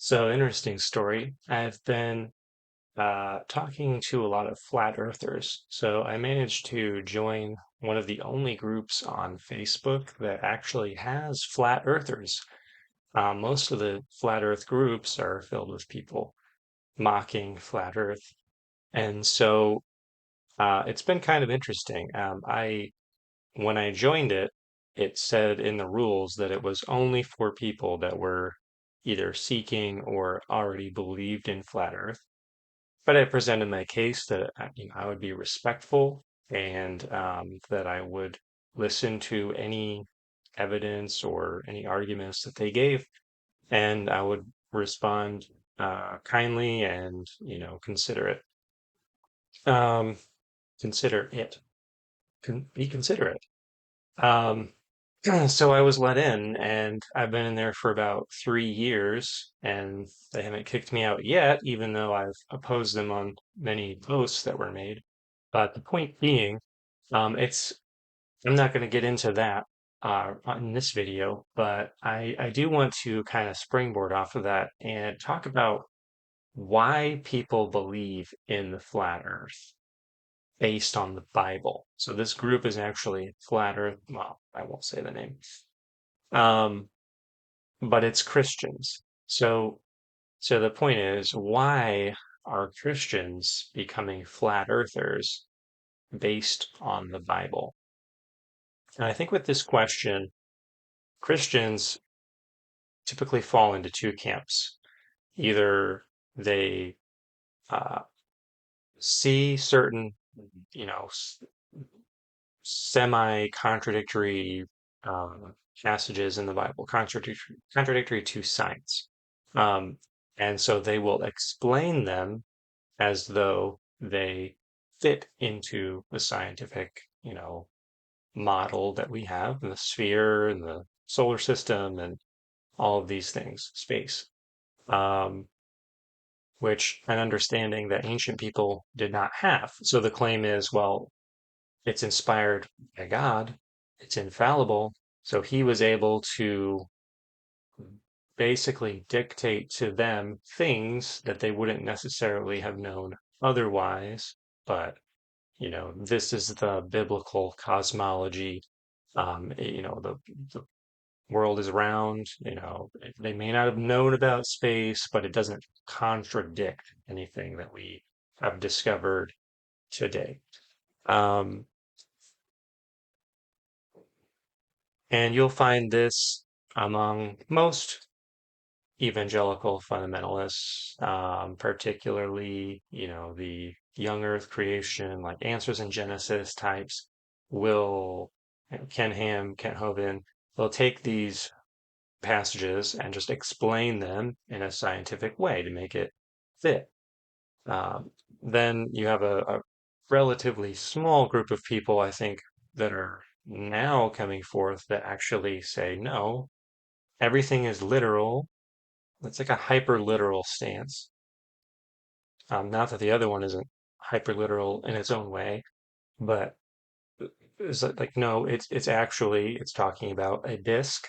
So, interesting story. I've been talking to a lot of flat earthers. So, I managed to join one of the only groups on Facebook that actually has flat earthers. Most of the flat earth groups are filled with people mocking flat earth. And so it's been kind of interesting. When I joined it, it said in the rules that it was only for people that were either seeking or already believed in flat earth. But I presented my case that I would be respectful and that I would listen to any evidence or any arguments that they gave, and I would respond kindly and consider it. Um, consider it. Be considerate. Um, so I was let in, and I've been in there for about 3 years, and they haven't kicked me out yet, even though I've opposed them on many posts that were made. But the point being, it's I'm not going to get into that in this video, but I do want to kind of springboard off of that and talk about why people believe in the flat Earth based on the Bible. So this group is actually flat Earth. Well, I won't say the name. Um, but it's Christians. So the point is, why are Christians becoming flat earthers based on the Bible? And I think with this question, Christians typically fall into two camps. Either they uh, see certain, you know, semi-contradictory passages in the Bible, contradictory to science. Um, and so they will explain them as though they fit into the scientific, model that we have in the sphere and the solar system and all of these things, space, um, which an understanding that ancient people did not have. So the claim is, well, it's inspired by God, it's infallible. So he was able to basically dictate to them things that they wouldn't necessarily have known otherwise. But, this is the biblical cosmology. The world is round, they may not have known about space, but it doesn't contradict anything that we have discovered today. Um, And you'll find this among most evangelical fundamentalists, particularly, the young earth creation, like Answers in Genesis types, will, Ken Ham, Kent Hovind, they'll take these passages and just explain them in a scientific way to make it fit. Um, then you have a relatively small group of people, I think, that are now coming forth that actually say, no, everything is literal. It's like a hyper literal stance. Not that the other one isn't hyper literal in its own way, but it's like, no, it's talking about a disk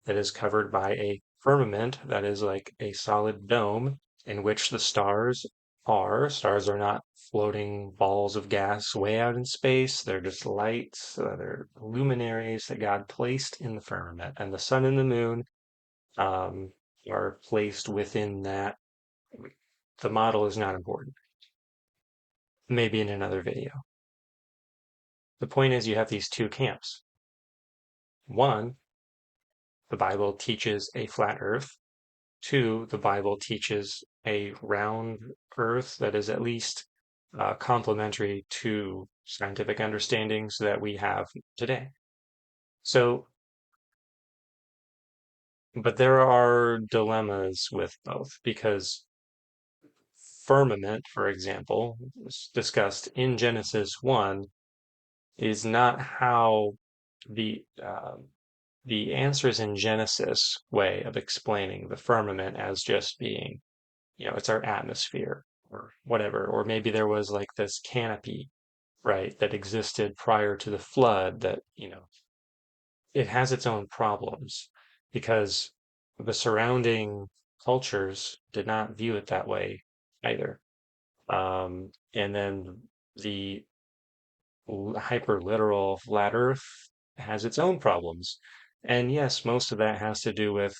that is covered by a firmament that is like a solid dome in which the stars are. Stars are not floating balls of gas way out in space. They're just lights. They're luminaries that God placed in the firmament, and the sun and the moon um, are placed within that. The model is not important. Maybe in another video. The point is, you have these two camps. One, the Bible teaches a flat earth. Two, the Bible teaches a round earth that is at least complementary to scientific understandings that we have today. So, but there are dilemmas with both because firmament, for example, was discussed in Genesis 1, is not how the the answers in Genesis way of explaining the firmament as just being, it's our atmosphere or whatever, or maybe there was like this canopy, right, that existed prior to the flood that, it has its own problems because the surrounding cultures did not view it that way either. And then the hyper literal flat Earth has its own problems. And yes, most of that has to do with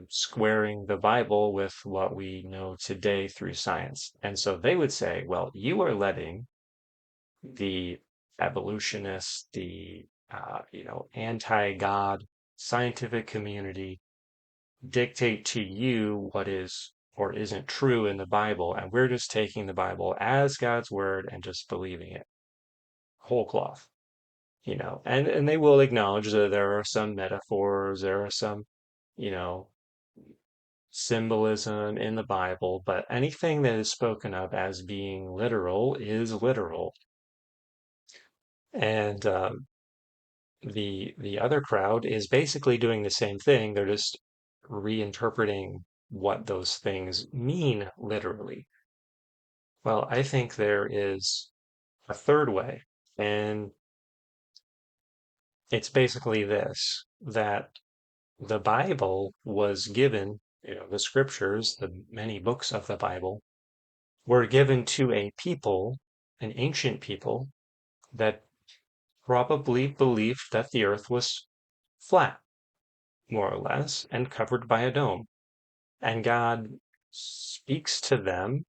squaring the Bible with what we know today through science. And so they would say, well, you are letting the evolutionists, the anti-God scientific community dictate to you what is or isn't true in the Bible, and we're just taking the Bible as God's word and just believing it whole cloth. And they will acknowledge that there are some metaphors, there are some, you know, symbolism in the Bible, but anything that is spoken of as being literal is literal. And the other crowd is basically doing the same thing. They're just reinterpreting what those things mean literally. Well, I think there is a third way, and it's basically this, that the Bible was given, the scriptures, the many books of the Bible, were given to a people, an ancient people, that probably believed that the earth was flat, more or less, and covered by a dome. And God speaks to them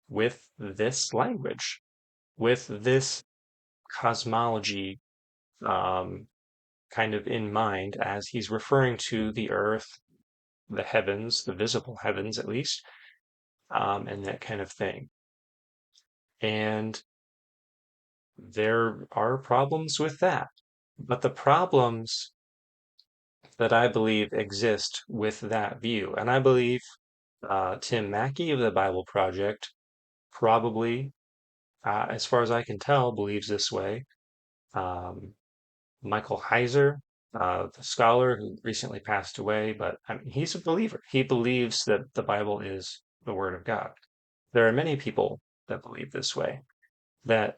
with this language, with this cosmology um, kind of in mind as he's referring to the earth, the heavens, the visible heavens at least, and that kind of thing. And there are problems with that. But the problems that I believe exist with that view, and I believe Tim Mackey of the Bible Project probably, as far as I can tell, believes this way. Um, Michael Heiser, the scholar who recently passed away, but I mean, he's a believer. He believes that the Bible is the Word of God. There are many people that believe this way, that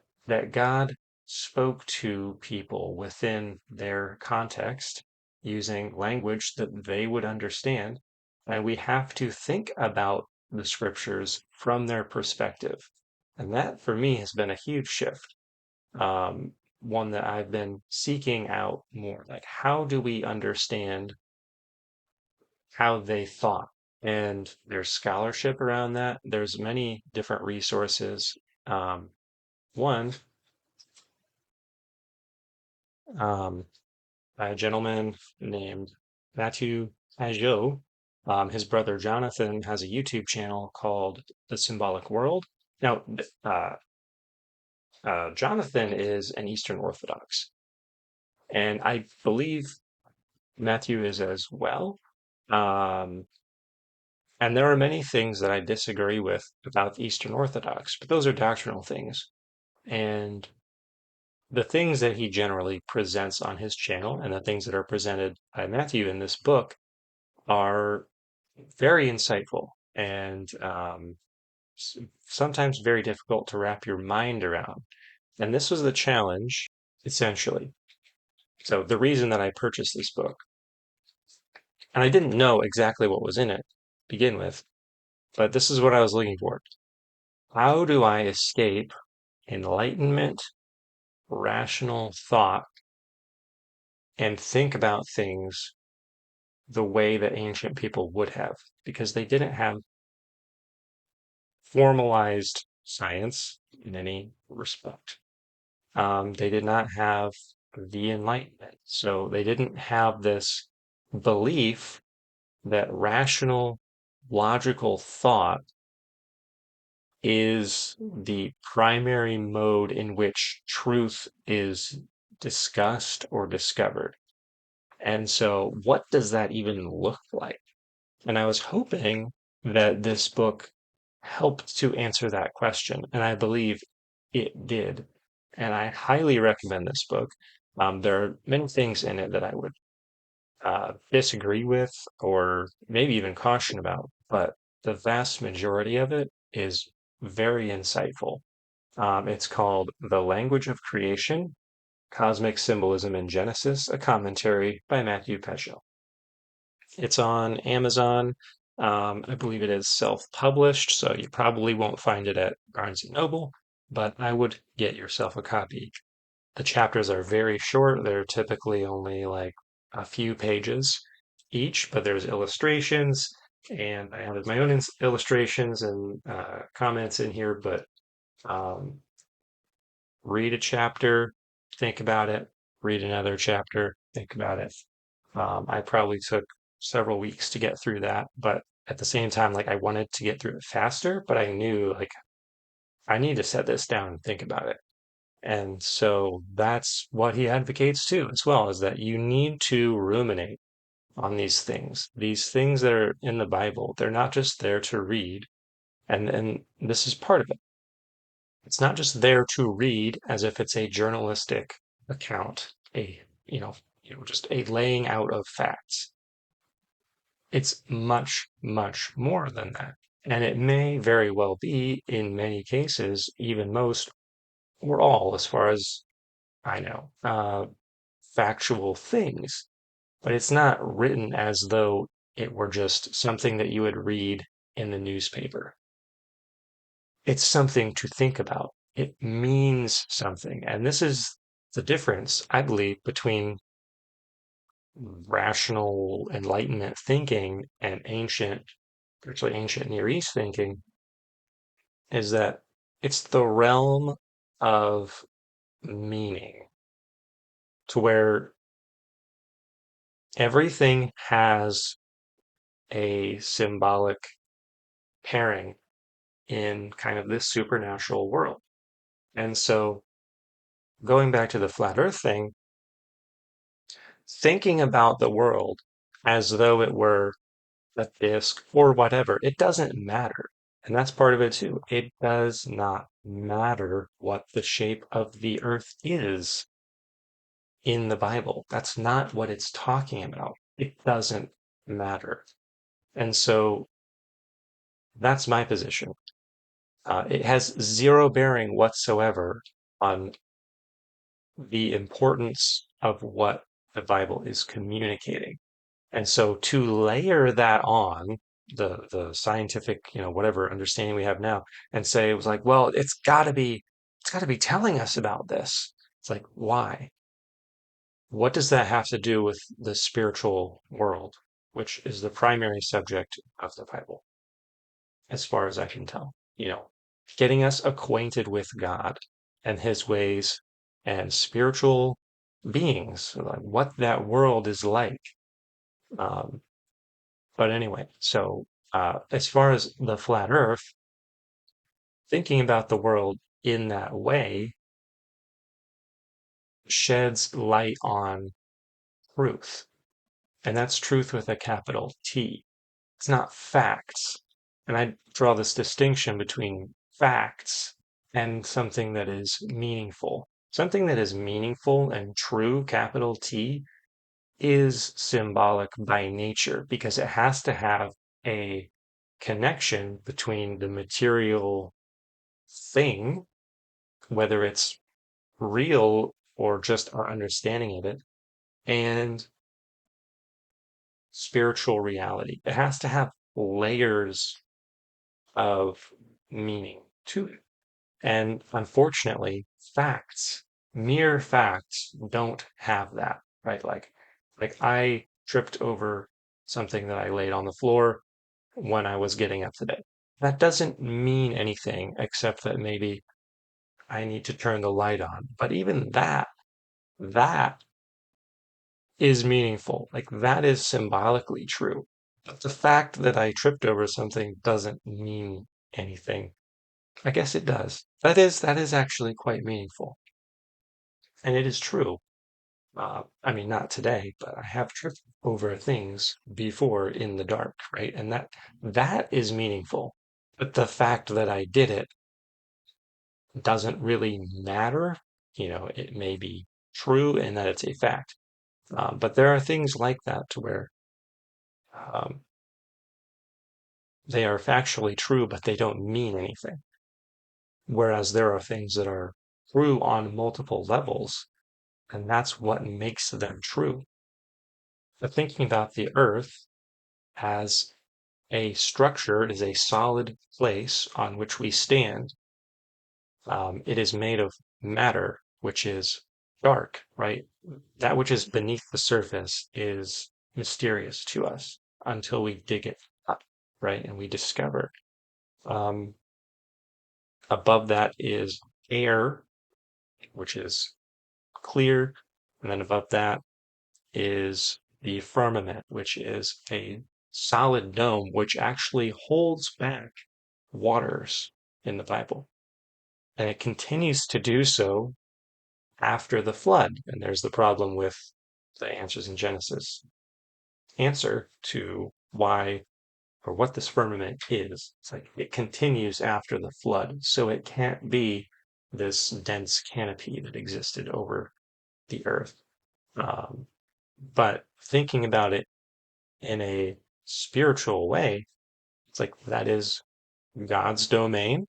God spoke to people within their context using language that they would understand, and we have to think about the scriptures from their perspective. And that for me has been a huge shift. One that I've been seeking out more. Like, how do we understand how they thought? And there's scholarship around that. There's many different resources. One, um, by a gentleman named Matthew Pajot. His brother Jonathan has a YouTube channel called The Symbolic World. Now, Jonathan is an Eastern Orthodox, and I believe Matthew is as well. Um, and there are many things that I disagree with about the Eastern Orthodox, but those are doctrinal things. And the things that he generally presents on his channel and the things that are presented by Matthew in this book are very insightful and sometimes very difficult to wrap your mind around. And this was the challenge, essentially. So the reason that I purchased this book, and I didn't know exactly what was in it to begin with, but this is what I was looking for. How do I escape enlightenment, rational thought, and think about things the way that ancient people would have? Because they didn't have formalized science in any respect. They did not have the Enlightenment. So they didn't have this belief that rational, logical thought is the primary mode in which truth is discussed or discovered. And so, what does that even look like? And I was hoping that this book helped to answer that question, and I believe it did. And I highly recommend this book. There are many things in it that I would disagree with or maybe even caution about, but the vast majority of it is very insightful. It's called The Language of Creation, Cosmic Symbolism in Genesis, a commentary by Matthew Pesho. It's on Amazon. I believe it is self-published, so you probably won't find it at Barnes and Noble, but I would get yourself a copy. The chapters are very short. They're typically only like a few pages each, but there's illustrations, and I added my own illustrations and comments in here, but um, read a chapter, think about it, read another chapter, think about it. I probably took several weeks to get through that, but at the same time, like I wanted to get through it faster, but I knew like I need to set this down and think about it. And so that's what he advocates too, as well, is that you need to ruminate on these things that are in the Bible. They're not just there to read, and this is part of it. It's not just there to read as if it's a journalistic account, a just a laying out of facts. It's much, much more than that. And it may very well be, in many cases, even most or all, as far as I know, factual things. But it's not written as though it were just something that you would read in the newspaper. It's something to think about. It means something. And this is the difference, I believe, between rational Enlightenment thinking and virtually ancient Near East thinking, is that it's the realm of meaning to where everything has a symbolic pairing in kind of this supernatural world. And so going back to the flat earth thing, thinking about the world as though it were a disk or whatever, it doesn't matter. And that's part of it too. It does not matter what the shape of the earth is in the Bible. That's not what it's talking about. It doesn't matter. And so that's my position. It has zero bearing whatsoever on the importance of what the Bible is communicating. And so to layer that on the scientific, whatever understanding we have now, and say it was like, well, it's got to be telling us about this. It's like, why? What does that have to do with the spiritual world, which is the primary subject of the Bible, as far as I can tell? Getting us acquainted with God and his ways and spiritual beings, like what that world is like. Um, but anyway, so as far as the flat earth, thinking about the world in that way sheds light on truth. And that's truth with a capital T. It's not facts. And I draw this distinction between facts and something that is meaningful. Something that is meaningful and true, capital T, is symbolic by nature because it has to have a connection between the material thing, whether it's real or just our understanding of it, and spiritual reality. It has to have layers of meaning to it. And unfortunately, mere facts don't have that, right? Like I tripped over something that I laid on the floor when I was getting up today. That doesn't mean anything except that maybe I need to turn the light on. But even that is meaningful. Like that is symbolically true. But the fact that I tripped over something doesn't mean anything. I guess it does. That is actually quite meaningful. And it is true. I mean, not today, but I have tripped over things before in the dark, right? And that is meaningful. But the fact that I did it doesn't really matter. It may be true and that it's a fact. But there are things like that to where um, they are factually true, but they don't mean anything. Whereas there are things that are true on multiple levels, and that's what makes them true. But thinking about the earth, as a structure, it is a solid place on which we stand. It is made of matter, which is dark, right? That which is beneath the surface is mysterious to us until we dig it up, right? And we discover. Um, Above that is air, which is clear. And then above that is the firmament, which is a solid dome, which actually holds back waters in the Bible. And it continues to do so after the flood. And there's the problem with the answers in Genesis. Answer to why or what this firmament is. It's like it continues after the flood. So it can't be this dense canopy that existed over the earth. Um, but thinking about it in a spiritual way, it's like that is God's domain.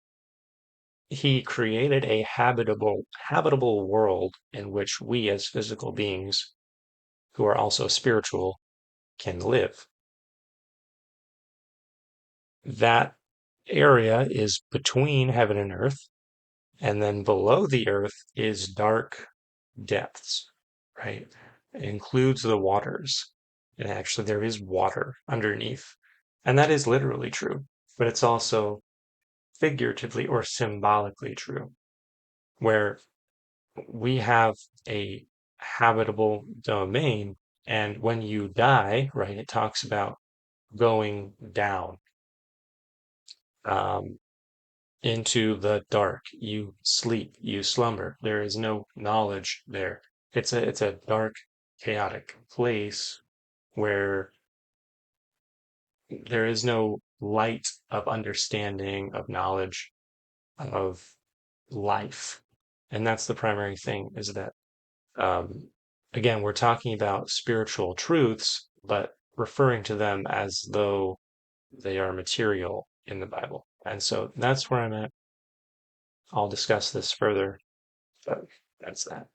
He created a habitable world in which we as physical beings who are also spiritual can live. That area is between heaven and earth, and then below the earth is dark depths, right? It includes the waters. And actually, there is water underneath. And that is literally true, but it's also figuratively or symbolically true, where we have a habitable domain. And when you die, right, it talks about going down um, into the dark. You sleep, you slumber. There is no knowledge there. It's a dark, chaotic place where there is no light of understanding, of knowledge, of life. And that's the primary thing is that, um, again, we're talking about spiritual truths, but referring to them as though they are material in the Bible. And so that's where I'm at. I'll discuss this further, but that's that.